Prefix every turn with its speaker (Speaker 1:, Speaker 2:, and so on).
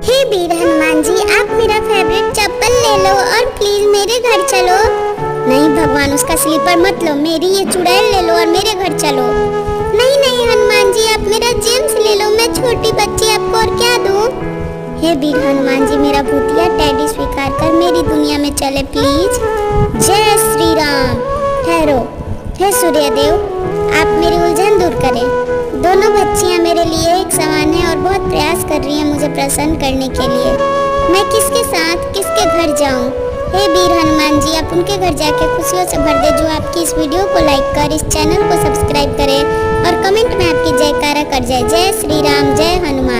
Speaker 1: हे वीर हनुमान जी, आप मेरा फेवरेट चप्पल ले लो और प्लीज मेरे घर चलो। नहीं भगवान, उसका स्लीपर मत लो, मेरी ये चुड़ैल ले लो और मेरे घर चलो। नहीं नहीं हनुमान जी, आप मेरा जेम्स ले लो, मैं छोटी बच्ची, आपको और क्या दूं? हे वीर हनुमान जी, मेरा भूतिया टैडी स्वीकार कर मेरी दुनिया में चले प्लीज। जय श्री राम। ठहरो, हे सूर्यदेव, आप मेरी उलझन दूर करें। दोनों बच्चियां मेरे लिए एक समान है और बहुत प्रयास कर रही हैं मुझे प्रसन्न करने के लिए। मैं किसके साथ किसके घर जाऊं? हे वीर हनुमान जी, आप उनके घर जाके खुशियों से भर दे जो आपकी इस वीडियो को लाइक कर, इस चैनल को सब्सक्राइब करें और कमेंट में आपकी जयकारा कर जाए। जय श्री राम, जय हनुमान।